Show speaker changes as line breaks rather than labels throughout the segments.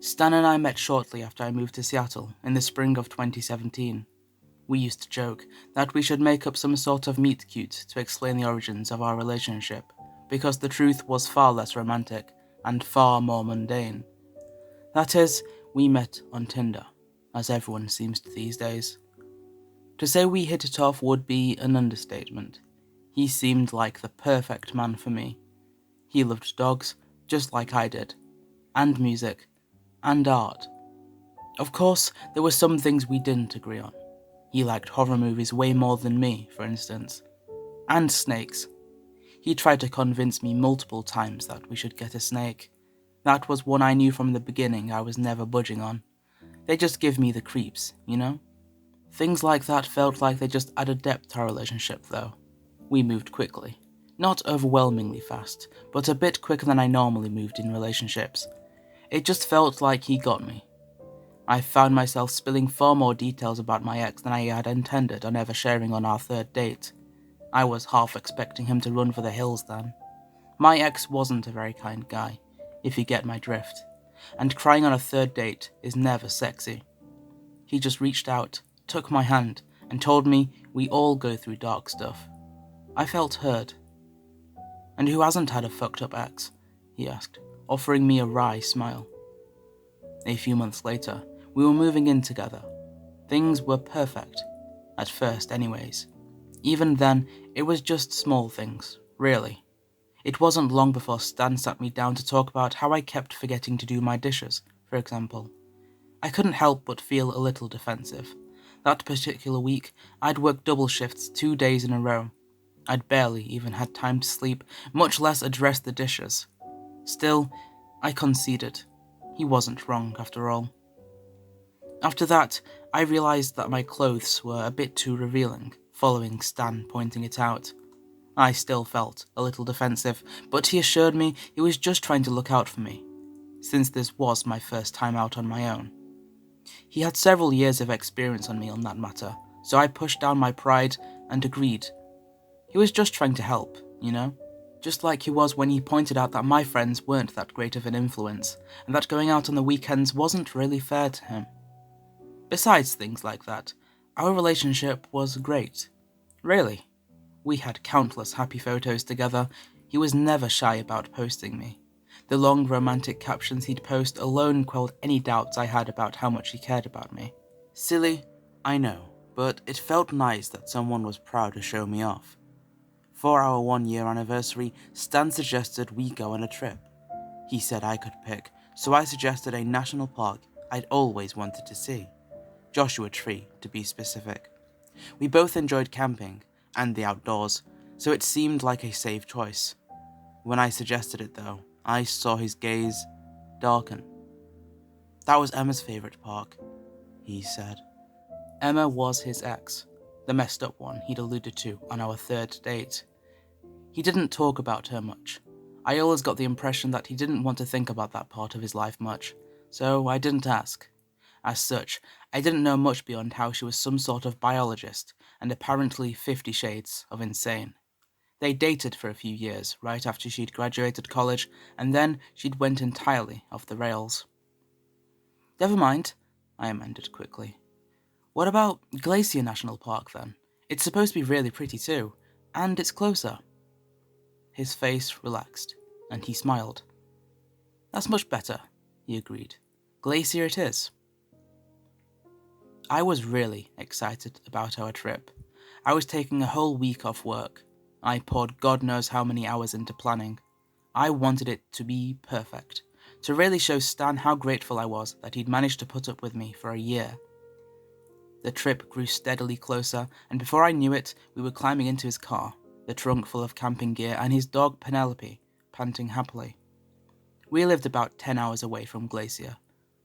Stan and I met shortly after I moved to Seattle in the spring of 2017. We used to joke that we should make up some sort of meet-cute to explain the origins of our relationship, because the truth was far less romantic and far more mundane. That is, we met on Tinder, as everyone seems to these days. To say we hit it off would be an understatement. He seemed like the perfect man for me. He loved dogs, just like I did, and music, and art. Of course, there were some things we didn't agree on. He liked horror movies way more than me, for instance. And snakes. He tried to convince me multiple times that we should get a snake. That was one I knew from the beginning I was never budging on. They just give me the creeps, you know? Things like that felt like they just added depth to our relationship, though. We moved quickly. Not overwhelmingly fast, but a bit quicker than I normally moved in relationships. It just felt like he got me. I found myself spilling far more details about my ex than I had intended on ever sharing on our third date. I was half expecting him to run for the hills then. My ex wasn't a very kind guy, if you get my drift, and crying on a third date is never sexy. He just reached out, took my hand, and told me we all go through dark stuff. I felt heard. "And who hasn't had a fucked up ex?" he asked, offering me a wry smile. A few months later, we were moving in together. Things were perfect. At first, anyways. Even then, it was just small things, really. It wasn't long before Stan sat me down to talk about how I kept forgetting to do my dishes, for example. I couldn't help but feel a little defensive. That particular week, I'd worked double shifts 2 days in a row. I'd barely even had time to sleep, much less address the dishes. Still, I conceded. He wasn't wrong, after all. After that, I realized that my clothes were a bit too revealing, following Stan pointing it out. I still felt a little defensive, but he assured me he was just trying to look out for me, since this was my first time out on my own. He had several years of experience on me on that matter, so I pushed down my pride and agreed. He was just trying to help, you know? Just like he was when he pointed out that my friends weren't that great of an influence, and that going out on the weekends wasn't really fair to him. Besides things like that, our relationship was great. Really. We had countless happy photos together. He was never shy about posting me. The long romantic captions he'd post alone quelled any doubts I had about how much he cared about me. Silly, I know, but it felt nice that someone was proud to show me off. For our 1-year anniversary, Stan suggested we go on a trip. He said I could pick, so I suggested a national park I'd always wanted to see. Joshua Tree, to be specific. We both enjoyed camping and the outdoors, so it seemed like a safe choice. When I suggested it, though, I saw his gaze darken. "That was Emma's favourite park," he said. Emma was his ex, the messed up one he'd alluded to on our third date. He didn't talk about her much. I always got the impression that he didn't want to think about that part of his life much, so I didn't ask. As such, I didn't know much beyond how she was some sort of biologist and apparently 50 shades of insane. They dated for a few years right after she'd graduated college, and then she'd went entirely off the rails. "Never mind," I amended quickly. "What about Glacier National Park then? It's supposed to be really pretty too, and it's closer." His face relaxed, and he smiled. "That's much better," he agreed. "Glacier it is." I was really excited about our trip. I was taking a whole week off work. I poured God knows how many hours into planning. I wanted it to be perfect, to really show Stan how grateful I was that he'd managed to put up with me for a year. The trip grew steadily closer, and before I knew it, we were climbing into his car, the trunk full of camping gear, and his dog Penelope, panting happily. We lived about 10 hours away from Glacier.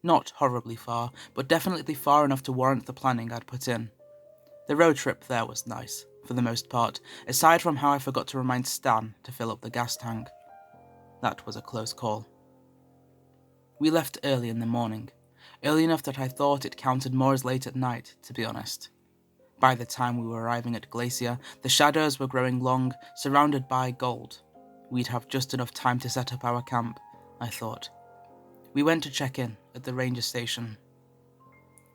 Not horribly far, but definitely far enough to warrant the planning I'd put in. The road trip there was nice, for the most part, aside from how I forgot to remind Stan to fill up the gas tank. That was a close call. We left early in the morning, early enough that I thought it counted more as late at night, to be honest. By the time we were arriving at Glacier, the shadows were growing long, surrounded by gold. We'd have just enough time to set up our camp, I thought. We went to check in at the ranger station.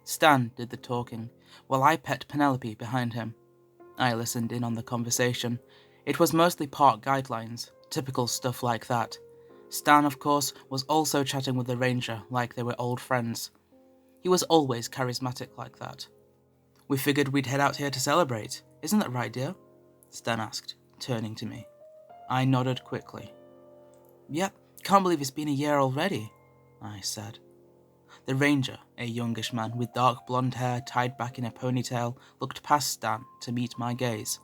Stan did the talking, while I pet Penelope behind him. I listened in on the conversation. It was mostly park guidelines, typical stuff like that. Stan, of course, was also chatting with the ranger like they were old friends. He was always charismatic like that. "We figured we'd head out here to celebrate. Isn't that right, dear?" Stan asked, turning to me. I nodded quickly. "Yep, can't believe it's been a year already," I said. The ranger, a youngish man with dark blonde hair tied back in a ponytail, looked past Stan to meet my gaze.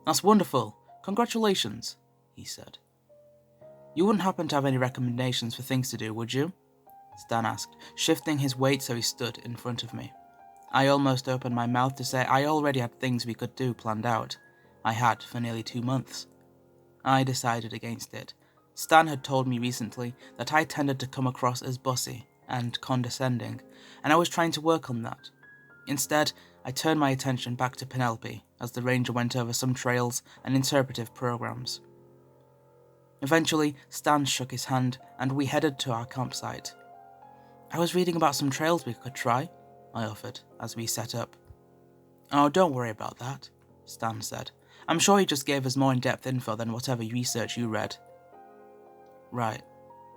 "That's wonderful. Congratulations," he said. "You wouldn't happen to have any recommendations for things to do, would you?" Stan asked, shifting his weight so he stood in front of me. I almost opened my mouth to say I already had things we could do planned out. I had for nearly 2 months. I decided against it. Stan had told me recently that I tended to come across as bossy and condescending, and I was trying to work on that. Instead, I turned my attention back to Penelope as the ranger went over some trails and interpretive programs. Eventually, Stan shook his hand and we headed to our campsite. "I was reading about some trails we could try," I offered as we set up. "Oh, don't worry about that," Stan said. "I'm sure he just gave us more in-depth info than whatever research you read." "Right,"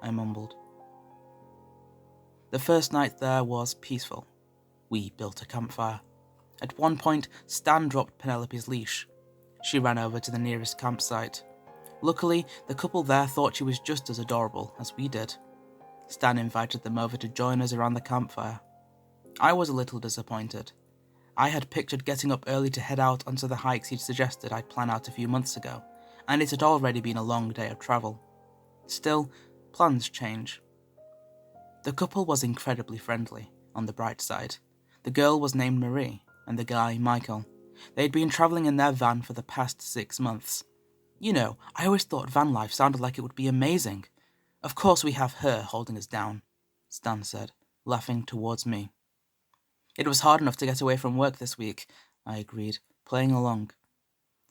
I mumbled. The first night there was peaceful. We built a campfire. At one point, Stan dropped Penelope's leash. She ran over to the nearest campsite. Luckily, the couple there thought she was just as adorable as we did. Stan invited them over to join us around the campfire. I was a little disappointed. I had pictured getting up early to head out onto the hikes he'd suggested I'd plan out a few months ago, and it had already been a long day of travel. Still, plans change. The couple was incredibly friendly, on the bright side. The girl was named Marie, and the guy Michael. They'd been travelling in their van for the past 6 months. You know, I always thought van life sounded like it would be amazing. Of course we have her holding us down, Stan said, laughing towards me. It was hard enough to get away from work this week, I agreed, playing along.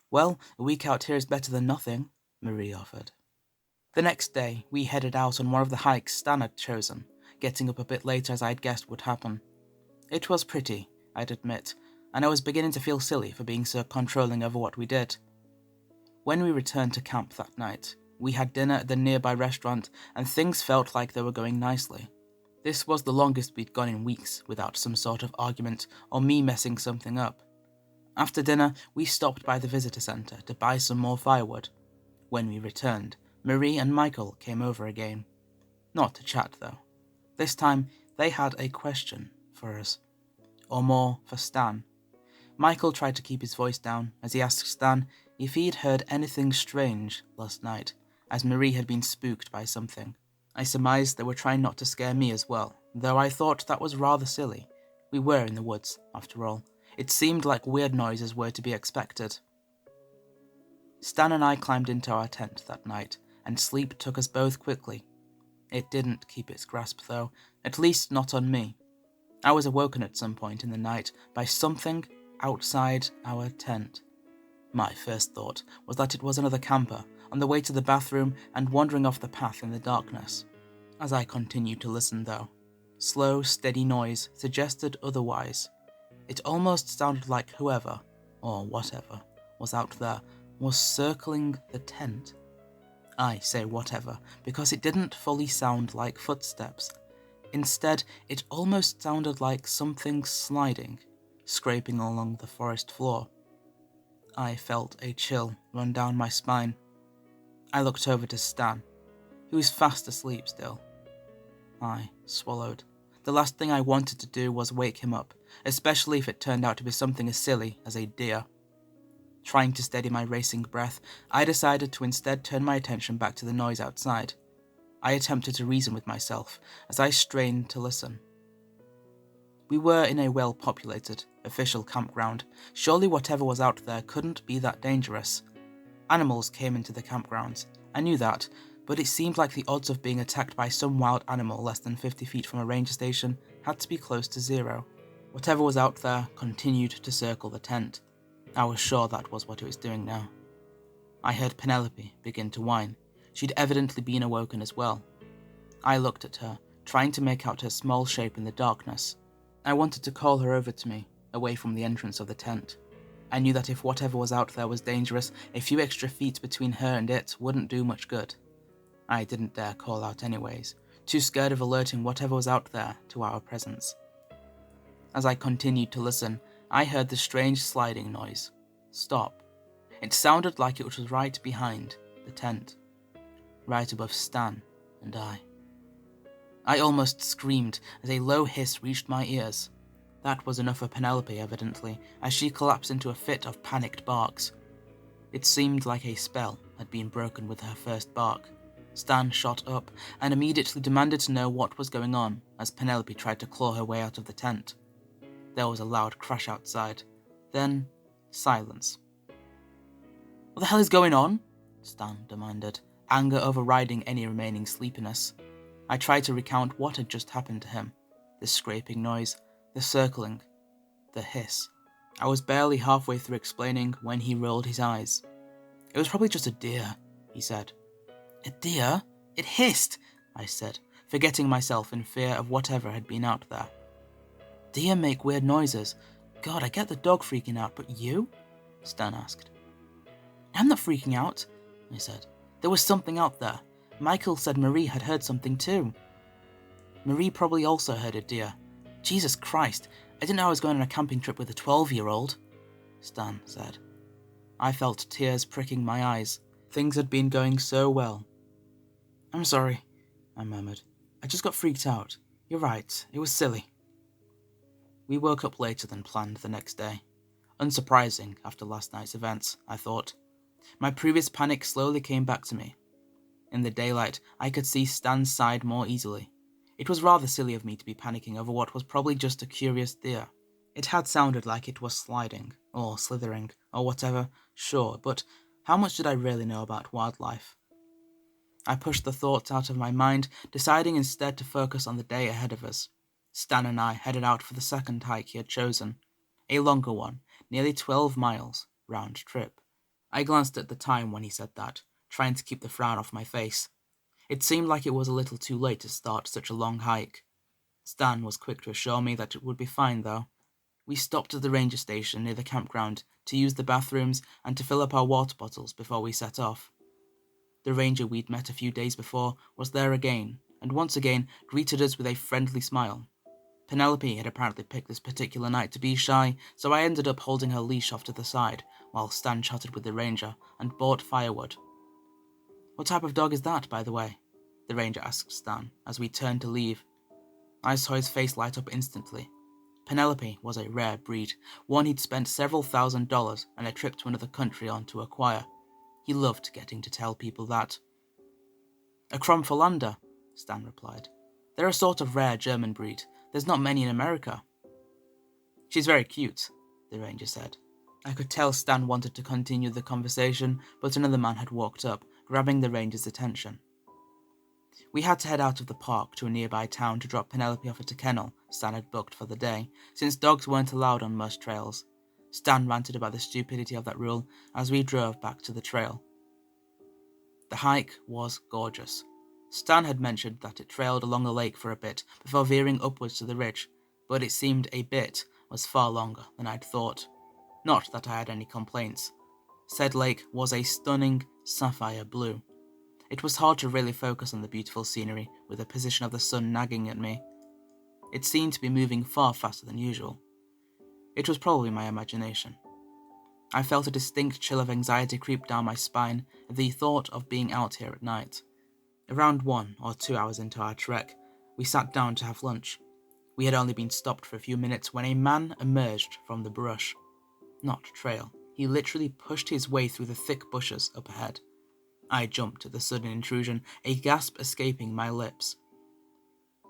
Well, a week out here is better than nothing, Marie offered. The next day, we headed out on one of the hikes Stan had chosen, getting up a bit later as I'd guessed would happen. It was pretty, I'd admit, and I was beginning to feel silly for being so controlling over what we did. When we returned to camp that night, we had dinner at the nearby restaurant and things felt like they were going nicely. This was the longest we'd gone in weeks without some sort of argument or me messing something up. After dinner, we stopped by the visitor centre to buy some more firewood. When we returned, Marie and Michael came over again. Not to chat, though. This time, they had a question for us. Or more, for Stan. Michael tried to keep his voice down as he asked Stan if he'd heard anything strange last night, as Marie had been spooked by something. I surmised they were trying not to scare me as well, though I thought that was rather silly. We were in the woods, after all. It seemed like weird noises were to be expected. Stan and I climbed into our tent that night, and sleep took us both quickly. It didn't keep its grasp, though, at least not on me. I was awoken at some point in the night by something outside our tent. My first thought was that it was another camper, on the way to the bathroom and wandering off the path in the darkness. As I continued to listen, though, slow, steady noise suggested otherwise. It almost sounded like whoever, or whatever, was out there was circling the tent. I say whatever because it didn't fully sound like footsteps. Instead, it almost sounded like something sliding, scraping along the forest floor. I felt a chill run down my spine. I looked over to Stan, who was fast asleep still. I swallowed. The last thing I wanted to do was wake him up, especially if it turned out to be something as silly as a deer. Trying to steady my racing breath, I decided to instead turn my attention back to the noise outside. I attempted to reason with myself as I strained to listen. We were in a well-populated, official campground. Surely whatever was out there couldn't be that dangerous. Animals came into the campgrounds. I knew that, but it seemed like the odds of being attacked by some wild animal less than 50 feet from a ranger station had to be close to zero. Whatever was out there continued to circle the tent. I was sure that was what it was doing now. I heard Penelope begin to whine. She'd evidently been awoken as well. I looked at her, trying to make out her small shape in the darkness. I wanted to call her over to me, away from the entrance of the tent. I knew that if whatever was out there was dangerous, a few extra feet between her and it wouldn't do much good. I didn't dare call out anyways, too scared of alerting whatever was out there to our presence. As I continued to listen, I heard the strange sliding noise stop. It sounded like it was right behind the tent, right above Stan and I. I almost screamed as a low hiss reached my ears. That was enough for Penelope, evidently, as she collapsed into a fit of panicked barks. It seemed like a spell had been broken with her first bark. Stan shot up and immediately demanded to know what was going on as Penelope tried to claw her way out of the tent. There was a loud crash outside. Then, silence. "What the hell is going on?" Stan demanded, anger overriding any remaining sleepiness. I tried to recount what had just happened to him. The scraping noise, the circling, the hiss. I was barely halfway through explaining when he rolled his eyes. "It was probably just a deer," he said. "A deer? It hissed," I said, forgetting myself in fear of whatever had been out there. "Deer make weird noises. God, I get the dog freaking out, but you?" Stan asked. "I'm not freaking out," I said. "There was something out there. Michael said Marie had heard something too." "Marie probably also heard a deer. Jesus Christ, I didn't know I was going on a camping trip with a 12-year-old, Stan said. I felt tears pricking my eyes. Things had been going so well. "I'm sorry," I murmured. "I just got freaked out. You're right, it was silly." We woke up later than planned the next day. Unsurprising after last night's events, I thought. My previous panic slowly came back to me. In the daylight, I could see Stan's side more easily. It was rather silly of me to be panicking over what was probably just a curious deer. It had sounded like it was sliding, or slithering, or whatever, sure, but how much did I really know about wildlife? I pushed the thoughts out of my mind, deciding instead to focus on the day ahead of us. Stan and I headed out for the second hike he had chosen, a longer one, nearly 12 miles, round trip. I glanced at the time when he said that, trying to keep the frown off my face. It seemed like it was a little too late to start such a long hike. Stan was quick to assure me that it would be fine, though. We stopped at the ranger station near the campground to use the bathrooms and to fill up our water bottles before we set off. The ranger we'd met a few days before was there again, and once again greeted us with a friendly smile. Penelope had apparently picked this particular night to be shy, so I ended up holding her leash off to the side while Stan chatted with the ranger and bought firewood. "What type of dog is that, by the way?" the ranger asked Stan as we turned to leave. I saw his face light up instantly. Penelope was a rare breed, one he'd spent several $1,000s and a trip to another country on to acquire. He loved getting to tell people that. "A Kromphalander," Stan replied. "They're a sort of rare German breed. There's not many in America." "She's very cute," the ranger said. I could tell Stan wanted to continue the conversation, but another man had walked up, grabbing the ranger's attention. We had to head out of the park to a nearby town to drop Penelope off at a kennel Stan had booked for the day, since dogs weren't allowed on most trails. Stan ranted about the stupidity of that rule as we drove back to the trail. The hike was gorgeous. Stan had mentioned that it trailed along the lake for a bit before veering upwards to the ridge, but it seemed a bit was far longer than I'd thought. Not that I had any complaints. Said lake was a stunning sapphire blue. It was hard to really focus on the beautiful scenery with the position of the sun nagging at me. It seemed to be moving far faster than usual. It was probably my imagination. I felt a distinct chill of anxiety creep down my spine at the thought of being out here at night. Around 1 or 2 hours into our trek, we sat down to have lunch. We had only been stopped for a few minutes when a man emerged from the brush. Not trail. He literally pushed his way through the thick bushes up ahead. I jumped at the sudden intrusion, a gasp escaping my lips.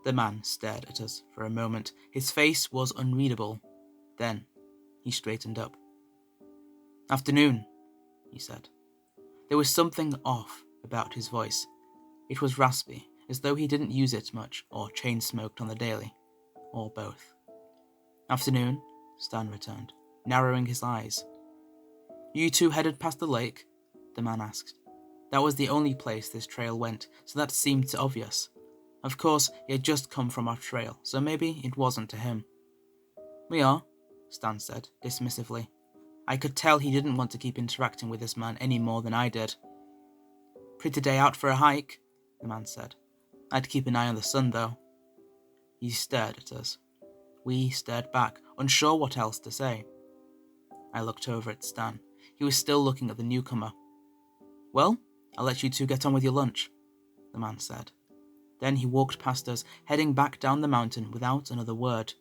The man stared at us for a moment. His face was unreadable. Then, he straightened up. "Afternoon," he said. There was something off about his voice. It was raspy, as though he didn't use it much or chain-smoked on the daily, or both. "Afternoon," Stan returned, narrowing his eyes. "You two headed past the lake?" the man asked. That was the only place this trail went, so that seemed obvious. Of course, he had just come from our trail, so maybe it wasn't to him. "We are," Stan said, dismissively. I could tell he didn't want to keep interacting with this man any more than I did. "Pretty day out for a hike," the man said. "I'd keep an eye on the sun, though." He stared at us. We stared back, unsure what else to say. I looked over at Stan. He was still looking at the newcomer. "Well, I'll let you two get on with your lunch," the man said. Then he walked past us, heading back down the mountain without another word.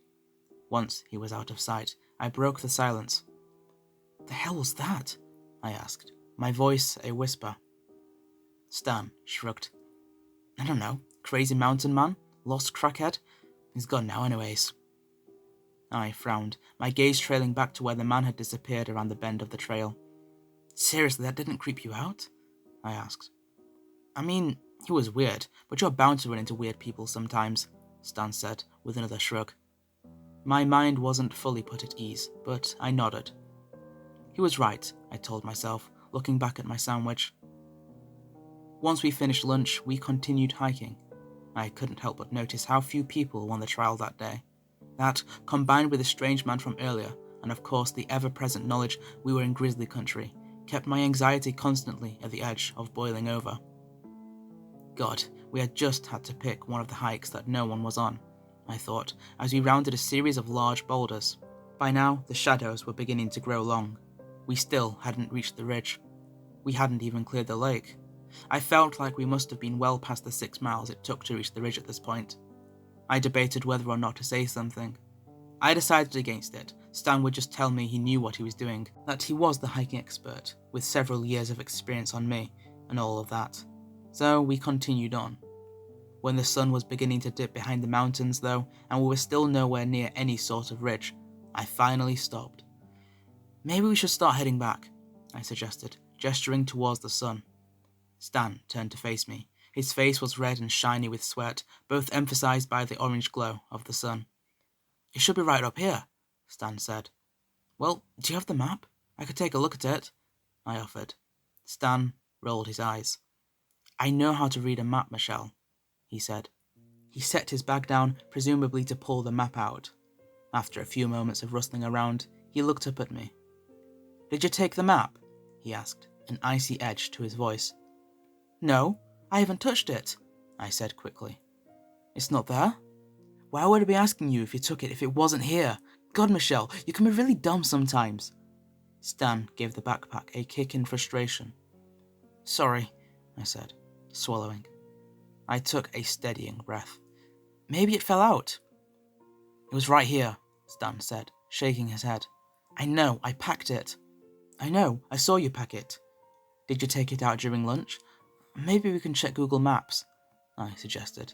Once he was out of sight, I broke the silence. "The hell was that?" I asked, my voice a whisper. Stan shrugged. "I don't know, crazy mountain man? Lost crackhead? He's gone now anyways." I frowned, my gaze trailing back to where the man had disappeared around the bend of the trail. "Seriously, that didn't creep you out?" I asked. "I mean, he was weird, but you're bound to run into weird people sometimes," Stan said, with another shrug. My mind wasn't fully put at ease, but I nodded. He was right, I told myself, looking back at my sandwich. Once we finished lunch, we continued hiking. I couldn't help but notice how few people were on the trail that day. That, combined with the strange man from earlier, and of course the ever-present knowledge we were in grizzly country, kept my anxiety constantly at the edge of boiling over. God, we had just had to pick one of the hikes that no one was on, I thought, as we rounded a series of large boulders. By now, the shadows were beginning to grow long. We still hadn't reached the ridge. We hadn't even cleared the lake. I felt like we must have been well past the 6 miles it took to reach the ridge at this point. I debated whether or not to say something. I decided against it. Stan would just tell me he knew what he was doing, that he was the hiking expert, with several years of experience on me, and all of that. So we continued on. When the sun was beginning to dip behind the mountains, though, and we were still nowhere near any sort of ridge, I finally stopped. "Maybe we should start heading back," I suggested, gesturing towards the sun. Stan turned to face me. His face was red and shiny with sweat, both emphasized by the orange glow of the sun. "It should be right up here," Stan said. "Well, do you have the map? I could take a look at it," I offered. Stan rolled his eyes. "I know how to read a map, Michelle," he said. He set his bag down, presumably to pull the map out. After a few moments of rustling around, he looked up at me. "Did you take the map?" he asked, an icy edge to his voice. "No, I haven't touched it," I said quickly. "It's not there? Why would I be asking you if you took it if it wasn't here? God, Michelle, you can be really dumb sometimes." Stan gave the backpack a kick in frustration. "Sorry," I said, swallowing. I took a steadying breath. "Maybe it fell out." "It was right here," Stan said, shaking his head. "I know, I packed it." "I know, I saw you pack it." "Did you take it out during lunch?" "Maybe we can check Google Maps," I suggested.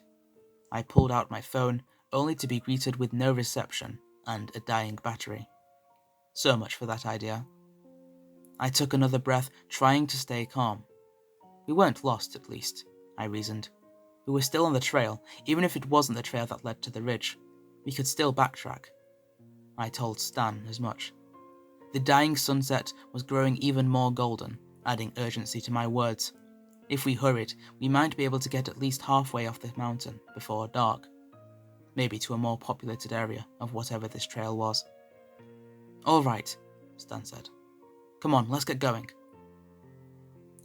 I pulled out my phone, only to be greeted with no reception and a dying battery. So much for that idea. I took another breath, trying to stay calm. We weren't lost, at least, I reasoned. We were still on the trail, even if it wasn't the trail that led to the ridge. We could still backtrack. I told Stan as much. The dying sunset was growing even more golden, adding urgency to my words. If we hurried, we might be able to get at least halfway off the mountain before dark. Maybe to a more populated area of whatever this trail was. "All right," Stan said. "Come on, let's get going."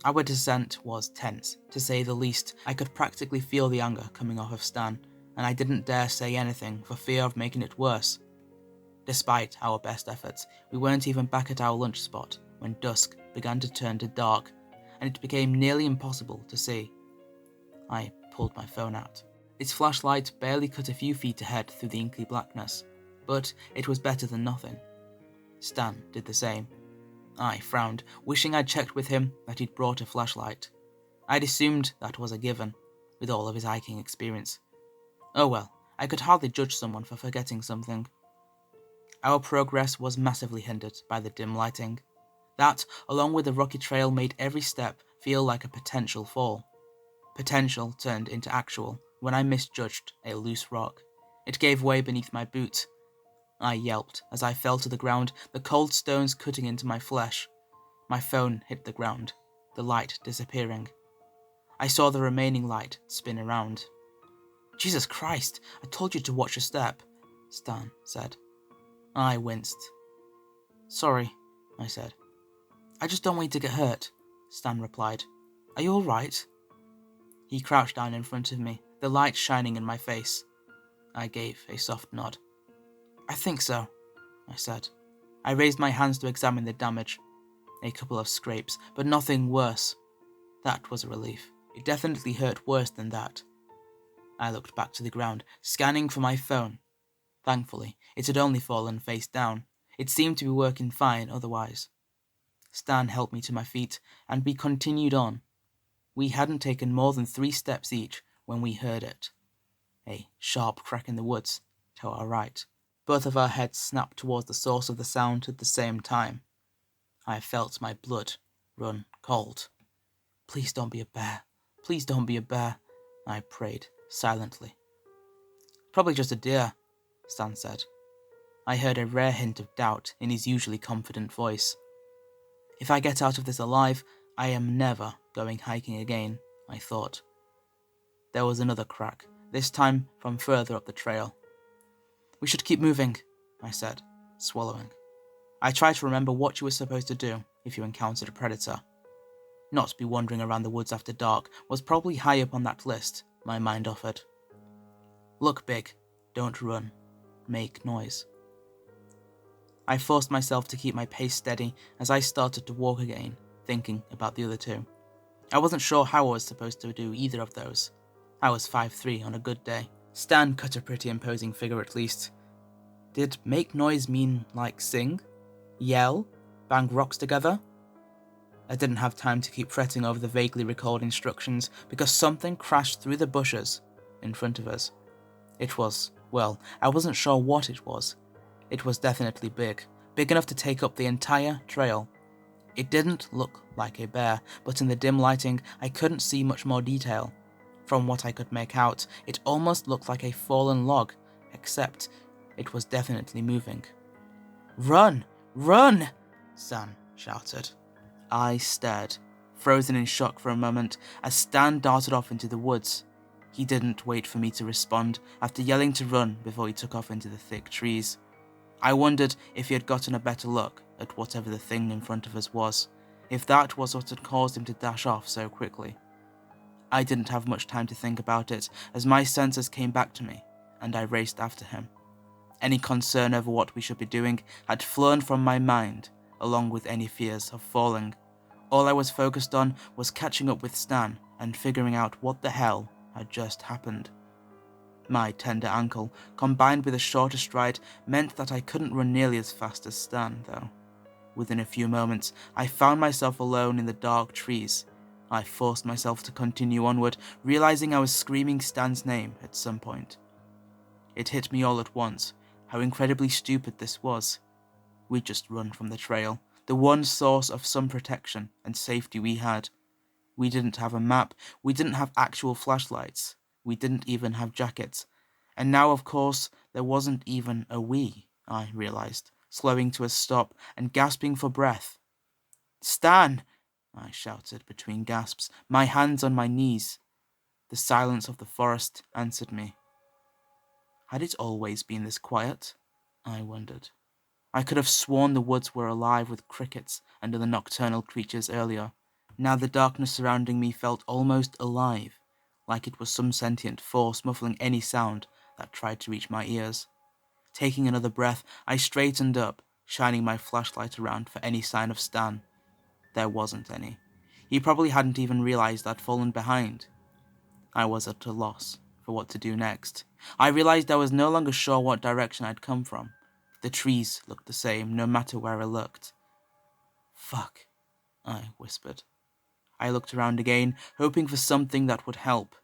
Our descent was tense, to say the least. I could practically feel the anger coming off of Stan, and I didn't dare say anything for fear of making it worse. Despite our best efforts, we weren't even back at our lunch spot when dusk began to turn to dark, and it became nearly impossible to see. I pulled my phone out. Its flashlight barely cut a few feet ahead through the inky blackness, but it was better than nothing. Stan did the same. I frowned, wishing I'd checked with him that he'd brought a flashlight. I'd assumed that was a given, with all of his hiking experience. Oh well, I could hardly judge someone for forgetting something. Our progress was massively hindered by the dim lighting. That, along with the rocky trail, made every step feel like a potential fall. Potential turned into actual when I misjudged a loose rock. It gave way beneath my boot. I yelped as I fell to the ground, the cold stones cutting into my flesh. My phone hit the ground, the light disappearing. I saw the remaining light spin around. Jesus Christ, I told you to watch your step, Stan said. I winced. Sorry, I said. I just don't want you to get hurt, Stan replied. Are you all right? He crouched down in front of me, the light shining in my face. I gave a soft nod. I think so, I said. I raised my hands to examine the damage. A couple of scrapes, but nothing worse. That was a relief. It definitely hurt worse than that. I looked back to the ground, scanning for my phone. Thankfully, it had only fallen face down. It seemed to be working fine otherwise. Stan helped me to my feet, and we continued on. We hadn't taken more than 3 steps each when we heard it. A sharp crack in the woods to our right. Both of our heads snapped towards the source of the sound at the same time. I felt my blood run cold. Please don't be a bear. Please don't be a bear, I prayed silently. Probably just a deer, Stan said. I heard a rare hint of doubt in his usually confident voice. If I get out of this alive, I am never going hiking again, I thought. There was another crack, this time from further up the trail. We should keep moving, I said, swallowing. I tried to remember what you were supposed to do if you encountered a predator. Not be wandering around the woods after dark was probably high up on that list, my mind offered. Look big, don't run, make noise. I forced myself to keep my pace steady as I started to walk again, thinking about the other two. I wasn't sure how I was supposed to do either of those. I was 5'3" on a good day. Stan cut a pretty imposing figure at least. Did make noise mean like sing? Yell? Bang rocks together? I didn't have time to keep fretting over the vaguely recalled instructions because something crashed through the bushes in front of us. It was, well, I wasn't sure what it was. It was definitely big enough to take up the entire trail. It didn't look like a bear, but in the dim lighting, I couldn't see much more detail. From what I could make out, it almost looked like a fallen log, except it was definitely moving. Run! Run! Stan shouted. I stared, frozen in shock for a moment, as Stan darted off into the woods. He didn't wait for me to respond after yelling to run before he took off into the thick trees. I wondered if he had gotten a better look at whatever the thing in front of us was, if that was what had caused him to dash off so quickly. I didn't have much time to think about it as my senses came back to me, and I raced after him. Any concern over what we should be doing had flown from my mind, along with any fears of falling. All I was focused on was catching up with Stan and figuring out what the hell had just happened. My tender ankle, combined with a shorter stride, meant that I couldn't run nearly as fast as Stan, though. Within a few moments, I found myself alone in the dark trees. I forced myself to continue onward, realizing I was screaming Stan's name at some point. It hit me all at once, how incredibly stupid this was. We'd just run from the trail, the one source of some protection and safety we had. We didn't have a map, we didn't have actual flashlights, we didn't even have jackets. And now, of course, there wasn't even a we, I realized, slowing to a stop and gasping for breath. Stan! I shouted between gasps, my hands on my knees. The silence of the forest answered me. Had it always been this quiet? I wondered. I could have sworn the woods were alive with crickets and other nocturnal creatures earlier. Now the darkness surrounding me felt almost alive, like it was some sentient force muffling any sound that tried to reach my ears. Taking another breath, I straightened up, shining my flashlight around for any sign of Stan. There wasn't any. He probably hadn't even realized I'd fallen behind. I was at a loss for what to do next. I realized I was no longer sure what direction I'd come from. The trees looked the same, no matter where I looked. Fuck, I whispered. I looked around again, hoping for something that would help.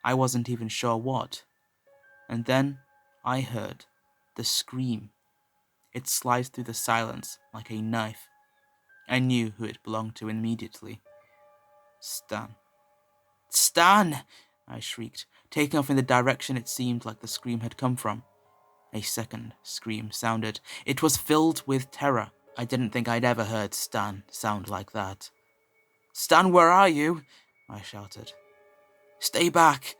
I wasn't even sure what. And then I heard the scream. It sliced through the silence like a knife. I knew who it belonged to immediately. Stan. Stan! I shrieked, taking off in the direction it seemed like the scream had come from. A second scream sounded. It was filled with terror. I didn't think I'd ever heard Stan sound like that. Stan, where are you? I shouted. Stay back,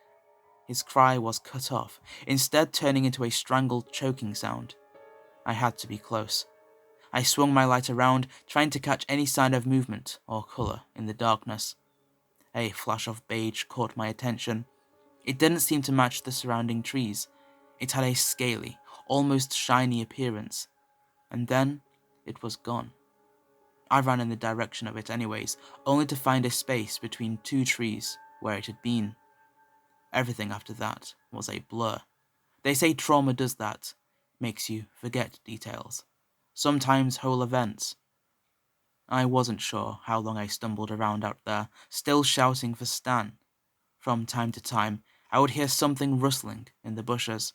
His cry was cut off, instead turning into a strangled choking sound. I had to be close. I swung my light around, trying to catch any sign of movement or colour in the darkness. A flash of beige caught my attention. It didn't seem to match the surrounding trees. It had a scaly, almost shiny appearance. And then it was gone. I ran in the direction of it anyways, only to find a space between two trees where it had been. Everything after that was a blur. They say trauma does that, makes you forget details, sometimes whole events. I wasn't sure how long I stumbled around out there, still shouting for Stan. From time to time, I would hear something rustling in the bushes.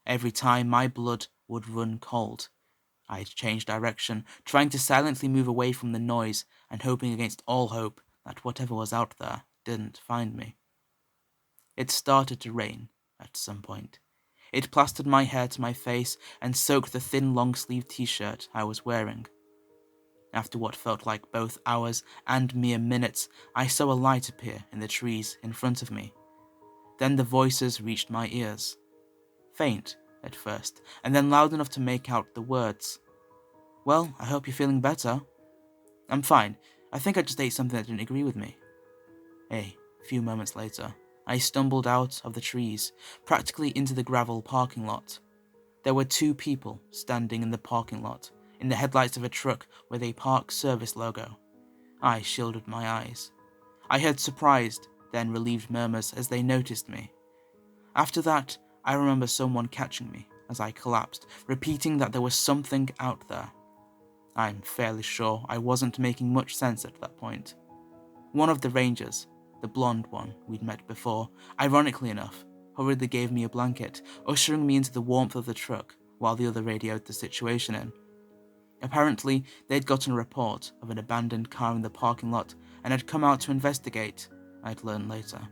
Every time, my blood would run cold. I'd change direction, trying to silently move away from the noise and hoping against all hope that whatever was out there didn't find me. It started to rain at some point. It plastered my hair to my face and soaked the thin long-sleeved t-shirt I was wearing. After what felt like both hours and mere minutes, I saw a light appear in the trees in front of me. Then the voices reached my ears. Faint at first, and then loud enough to make out the words. "Well, I hope you're feeling better." "I'm fine. I think I just ate something that didn't agree with me." A few moments later, I stumbled out of the trees, practically into the gravel parking lot. There were two people standing in the parking lot, in the headlights of a truck with a park service logo. I shielded my eyes. I heard surprised, then relieved murmurs as they noticed me. After that, I remember someone catching me as I collapsed, repeating that there was something out there. I'm fairly sure I wasn't making much sense at that point. One of the rangers, the blonde one we'd met before, ironically enough, hurriedly gave me a blanket, ushering me into the warmth of the truck while the other radioed the situation in. Apparently, they'd gotten a report of an abandoned car in the parking lot and had come out to investigate, I'd learn later.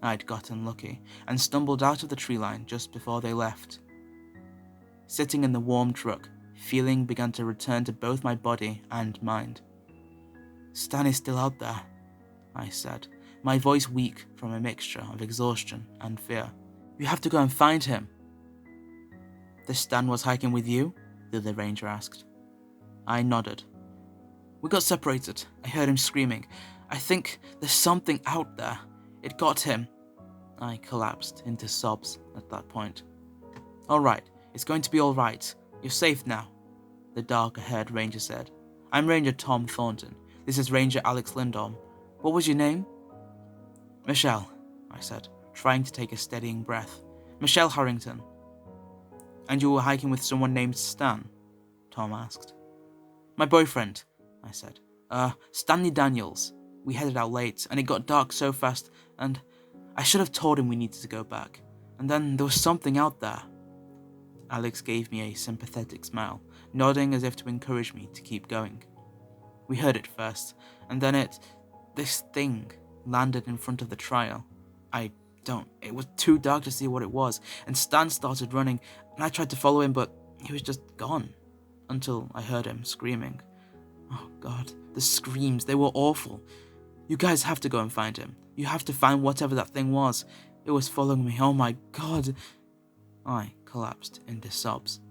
I'd gotten lucky and stumbled out of the tree line just before they left. Sitting in the warm truck, feeling began to return to both my body and mind. "Stan is still out there," I said, my voice weak from a mixture of exhaustion and fear. "You have to go and find him." "The Stan was hiking with you?" the other ranger asked. I nodded. "We got separated. I heard him screaming. I think there's something out there. It got him." I collapsed into sobs at that point. "All right, it's going to be all right. You're safe now," the darker-haired ranger said. "I'm Ranger Tom Thornton. This is Ranger Alex Lindholm. What was your name?" "Michelle," I said, trying to take a steadying breath. "Michelle Harrington." "And you were hiking with someone named Stan?" Tom asked. "My boyfriend," I said. Stanley Daniels. We headed out late, and it got dark so fast, and I should have told him we needed to go back. And then there was something out there." Alex gave me a sympathetic smile, nodding as if to encourage me to keep going. "We heard it first, and then this thing landed in front of the trial. It was too dark to see what it was, and Stan started running, and I tried to follow him, but he was just gone, until I heard him screaming. Oh God, the screams, they were awful. You guys have to go and find him. You have to find whatever that thing was. It was following me, oh my God." I collapsed into sobs.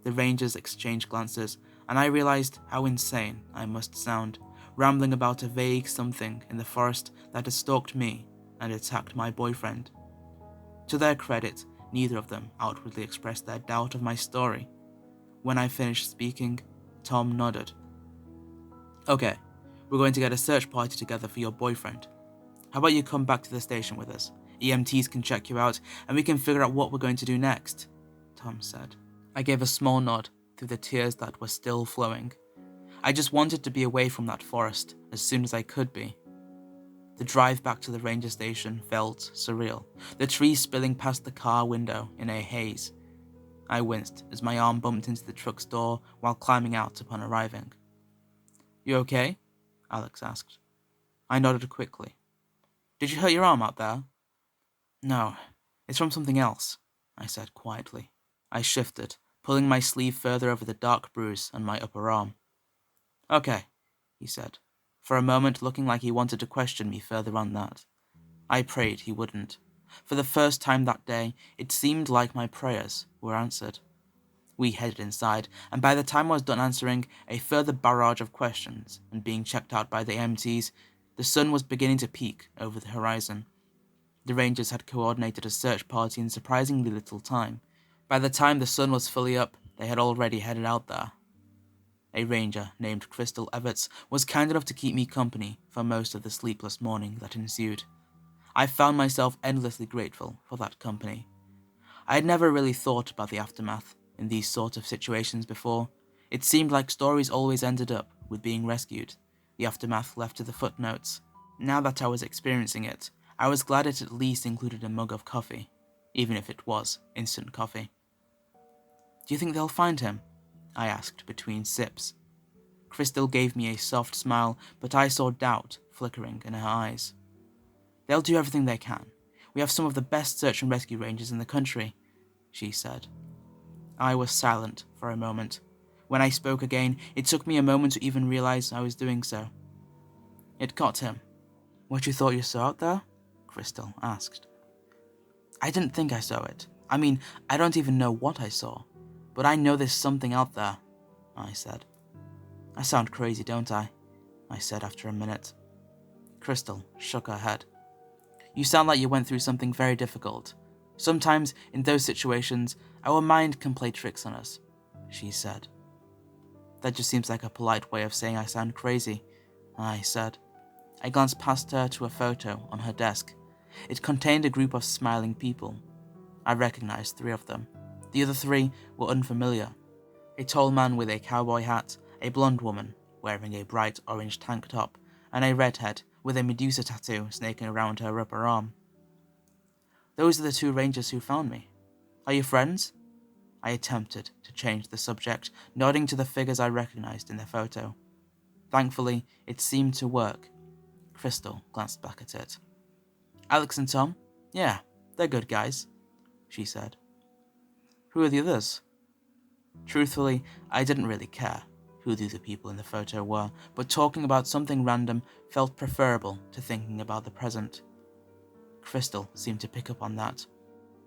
The rangers exchanged glances, and I realized how insane I must sound, rambling about a vague something in the forest that had stalked me and attacked my boyfriend. To their credit, neither of them outwardly expressed their doubt of my story. When I finished speaking, Tom nodded. "Okay, we're going to get a search party together for your boyfriend. How about you come back to the station with us? EMTs can check you out, and we can figure out what we're going to do next," Tom said. I gave a small nod through the tears that were still flowing. I just wanted to be away from that forest as soon as I could be. The drive back to the ranger station felt surreal, the trees spilling past the car window in a haze. I winced as my arm bumped into the truck's door while climbing out upon arriving. "You okay?" Alex asked. I nodded quickly. "Did you hurt your arm out there?" "No, it's from something else," I said quietly. I shifted, pulling my sleeve further over the dark bruise on my upper arm. "Okay," he said, for a moment looking like he wanted to question me further on that. I prayed he wouldn't. For the first time that day, it seemed like my prayers were answered. We headed inside, and by the time I was done answering a further barrage of questions and being checked out by the MTs, the sun was beginning to peak over the horizon. The Rangers had coordinated a search party in surprisingly little time. By the time the sun was fully up, they had already headed out there. A ranger named Crystal Everts was kind enough to keep me company for most of the sleepless morning that ensued. I found myself endlessly grateful for that company. I had never really thought about the aftermath in these sort of situations before. It seemed like stories always ended up with being rescued, the aftermath left to the footnotes. Now that I was experiencing it, I was glad it at least included a mug of coffee, even if it was instant coffee. "Do you think they'll find him?" I asked between sips. Crystal gave me a soft smile, but I saw doubt flickering in her eyes. "They'll do everything they can. We have some of the best search and rescue rangers in the country," she said. I was silent for a moment. When I spoke again, it took me a moment to even realize I was doing so. "It got him." "What you thought you saw out there?" Crystal asked. "I didn't think I saw it. I mean, I don't even know what I saw. But I know there's something out there," I said. "I sound crazy, don't I?" I said after a minute. Crystal shook her head. "You sound like you went through something very difficult. Sometimes, in those situations, our mind can play tricks on us," she said. "That just seems like a polite way of saying I sound crazy," I said. I glanced past her to a photo on her desk. It contained a group of smiling people. I recognized 3 of them. The other 3 were unfamiliar. A tall man with a cowboy hat, a blonde woman wearing a bright orange tank top, and a redhead with a Medusa tattoo snaking around her upper arm. "Those are the 2 rangers who found me. Are you friends?" I attempted to change the subject, nodding to the figures I recognized in the photo. Thankfully, it seemed to work. Crystal glanced back at it. "Alex and Tom? Yeah, they're good guys," she said. "Who are the others?" Truthfully, I didn't really care who the other people in the photo were, but talking about something random felt preferable to thinking about the present. Crystal seemed to pick up on that.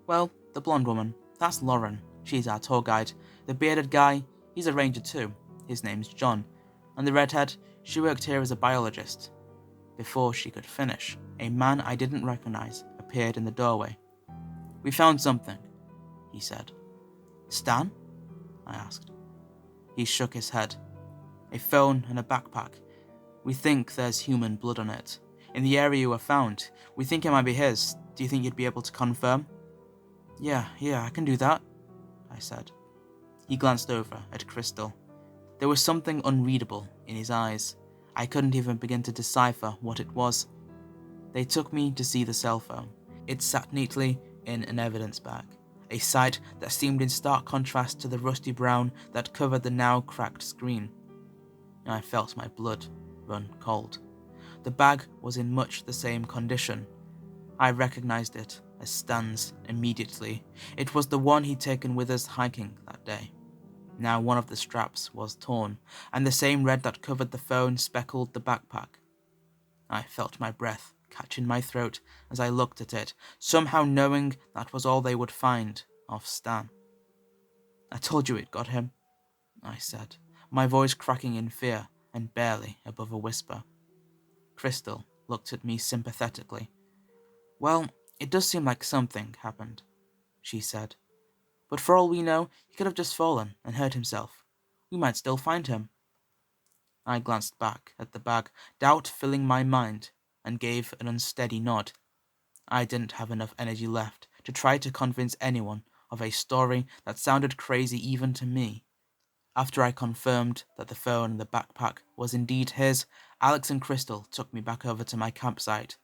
"Well, the blonde woman, that's Lauren. She's our tour guide. The bearded guy, he's a ranger too. His name's John. And the redhead, she worked here as a biologist." Before she could finish, a man I didn't recognize appeared in the doorway. "We found something," he said. "Stan?" I asked. He shook his head. "A phone and a backpack. We think there's human blood on it. In the area you were found, we think it might be his. Do you think you'd be able to confirm?" Yeah, I can do that," I said. He glanced over at Crystal. There was something unreadable in his eyes. I couldn't even begin to decipher what it was. They took me to see the cell phone. It sat neatly in an evidence bag, a sight that seemed in stark contrast to the rusty brown that covered the now cracked screen. I felt my blood run cold. The bag was in much the same condition. I recognized it as Stan's immediately. It was the one he'd taken with us hiking that day. Now one of the straps was torn, and the same red that covered the phone speckled the backpack. I felt my breath catch in my throat as I looked at it, somehow knowing that was all they would find of Stan. "I told you it got him," I said, my voice cracking in fear and barely above a whisper. Crystal looked at me sympathetically. "Well, it does seem like something happened," she said. "But for all we know, he could have just fallen and hurt himself. We might still find him." I glanced back at the bag, doubt filling my mind, and gave an unsteady nod. I didn't have enough energy left to try to convince anyone of a story that sounded crazy even to me. After I confirmed that the phone and the backpack was indeed his, Alex and Crystal took me back over to my campsite.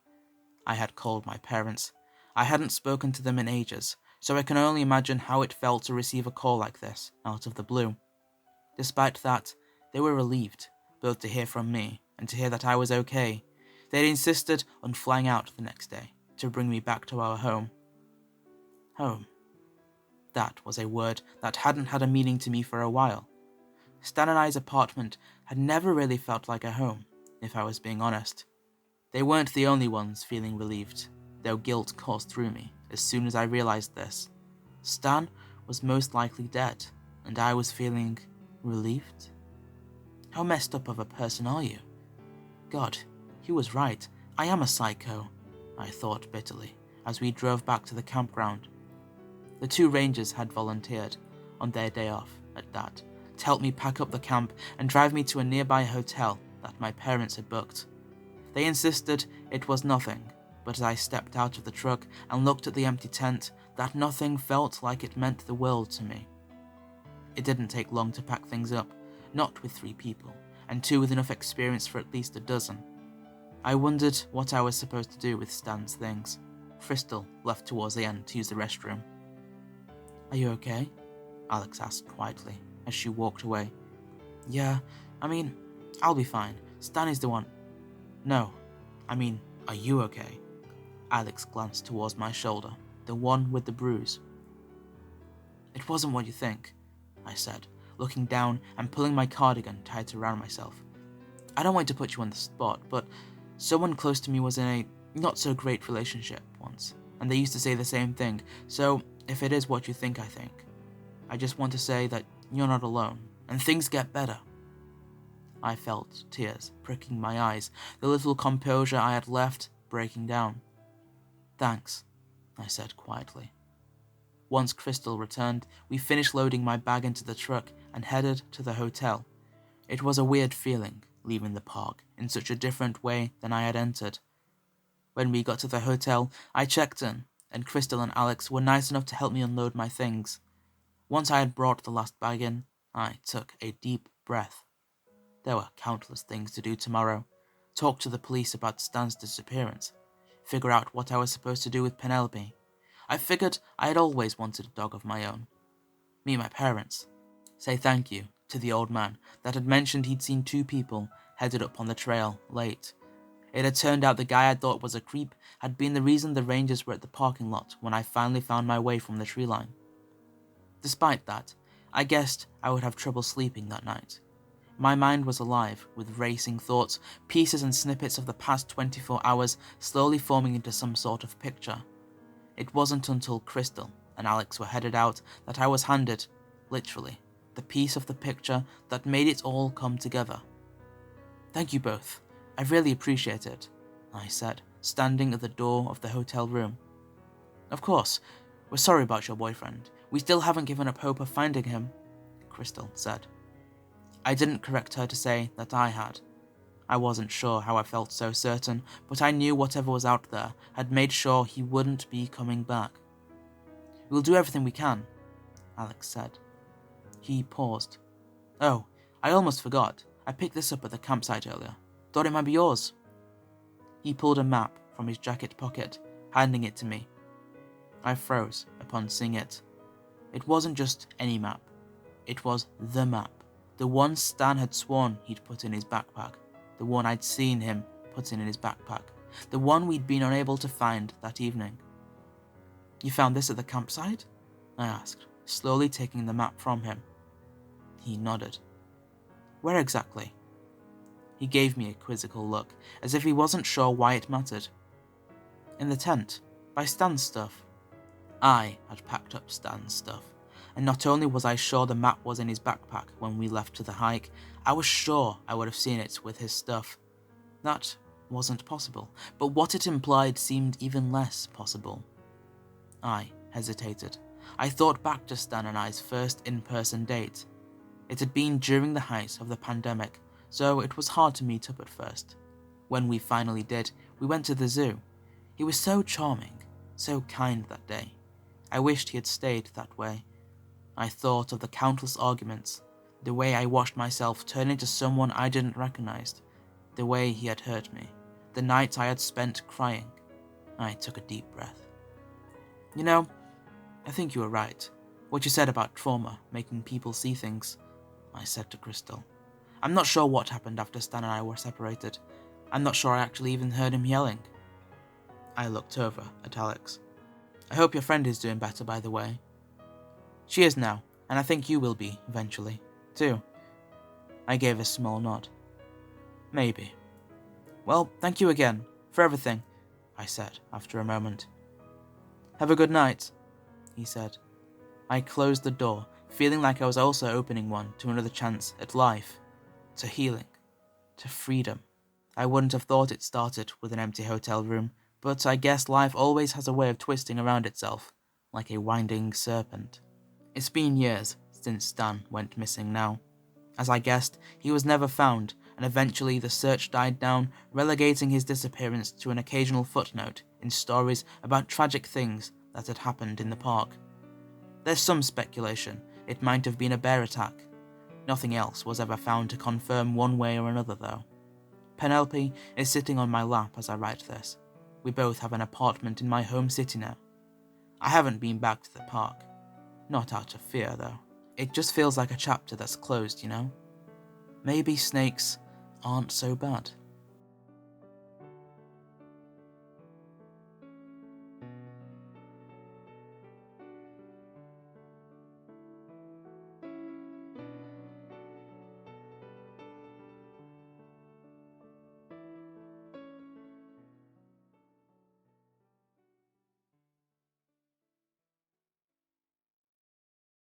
I had called my parents. I hadn't spoken to them in ages, so I can only imagine how it felt to receive a call like this out of the blue. Despite that, they were relieved, both to hear from me and to hear that I was okay. They'd insisted on flying out the next day to bring me back to our home. Home. That was a word that hadn't had a meaning to me for a while. Stan and I's apartment had never really felt like a home, if I was being honest. They weren't the only ones feeling relieved, though guilt coursed through me as soon as I realized this. Stan was most likely dead, and I was feeling relieved. How messed up of a person are you? God, he was right. I am a psycho, I thought bitterly, as we drove back to the campground. The 2 rangers had volunteered, on their day off at that, to help me pack up the camp and drive me to a nearby hotel that my parents had booked. They insisted it was nothing, but as I stepped out of the truck and looked at the empty tent, that nothing felt like it meant the world to me. It didn't take long to pack things up, not with 3 people, and 2 with enough experience for at least a dozen. I wondered what I was supposed to do with Stan's things. Crystal left towards the end to use the restroom. Are you okay? Alex asked quietly as she walked away. Yeah, I'll be fine. Stan is the one. No, are you okay? Alex glanced towards my shoulder, the one with the bruise. It wasn't what you think, I said, looking down and pulling my cardigan tight around myself. I don't want to put you on the spot, but someone close to me was in a not-so-great relationship once, and they used to say the same thing, so if it is what you think I think, I just want to say that you're not alone, and things get better. I felt tears pricking my eyes, the little composure I had left breaking down. Thanks, I said quietly. Once Crystal returned, we finished loading my bag into the truck and headed to the hotel. It was a weird feeling, leaving the park in such a different way than I had entered. When we got to the hotel, I checked in, and Crystal and Alex were nice enough to help me unload my things. Once I had brought the last bag in, I took a deep breath. There were countless things to do tomorrow. Talk to the police about Stan's disappearance. Figure out what I was supposed to do with Penelope. I figured I had always wanted a dog of my own. Meet my parents. Say thank you to the old man that had mentioned he'd seen 2 people headed up on the trail late. It had turned out the guy I thought was a creep had been the reason the rangers were at the parking lot when I finally found my way from the tree line. Despite that, I guessed I would have trouble sleeping that night. My mind was alive with racing thoughts, pieces and snippets of the past 24 hours slowly forming into some sort of picture. It wasn't until Crystal and Alex were headed out that I was handed, literally, the piece of the picture that made it all come together. Thank you both. I really appreciate it, I said, standing at the door of the hotel room. Of course, we're sorry about your boyfriend. We still haven't given up hope of finding him, Crystal said. I didn't correct her to say that I had. I wasn't sure how I felt so certain, but I knew whatever was out there had made sure he wouldn't be coming back. We'll do everything we can, Alex said. He paused. Oh, I almost forgot. I picked this up at the campsite earlier. Thought it might be yours. He pulled a map from his jacket pocket, handing it to me. I froze upon seeing it. It wasn't just any map. It was the map. The one Stan had sworn he'd put in his backpack. The one I'd seen him putting in his backpack. The one we'd been unable to find that evening. You found this at the campsite? I asked, slowly taking the map from him. He nodded. Where exactly? He gave me a quizzical look, as if he wasn't sure why it mattered. In the tent, by Stan's stuff. I had packed up Stan's stuff, and not only was I sure the map was in his backpack when we left to the hike, I was sure I would have seen it with his stuff. That wasn't possible, but what it implied seemed even less possible. I hesitated. I thought back to Stan and I's first in-person date. It had been during the height of the pandemic, so it was hard to meet up at first. When we finally did, we went to the zoo. He was so charming, so kind that day. I wished he had stayed that way. I thought of the countless arguments, the way I watched myself turn into someone I didn't recognize, the way he had hurt me, the nights I had spent crying. I took a deep breath. You know, I think you were right. What you said about trauma making people see things, I said to Crystal. I'm not sure what happened after Stan and I were separated. I'm not sure I actually even heard him yelling. I looked over at Alex. I hope your friend is doing better, by the way. She is now, and I think you will be, eventually, too. I gave a small nod. Maybe. Well, thank you again, for everything, I said after a moment. "Have a good night," he said. I closed the door, feeling like I was also opening one to another chance at life, to healing, to freedom. I wouldn't have thought it started with an empty hotel room, but I guess life always has a way of twisting around itself, like a winding serpent. It's been years since Stan went missing now. As I guessed, he was never found, and eventually the search died down, relegating his disappearance to an occasional footnote in stories about tragic things that had happened in the park. There's some speculation it might have been a bear attack. Nothing else was ever found to confirm one way or another, though. Penelope is sitting on my lap as I write this. We both have an apartment in my home city now. I haven't been back to the park. Not out of fear, though. It just feels like a chapter that's closed, you know? Maybe snakes aren't so bad.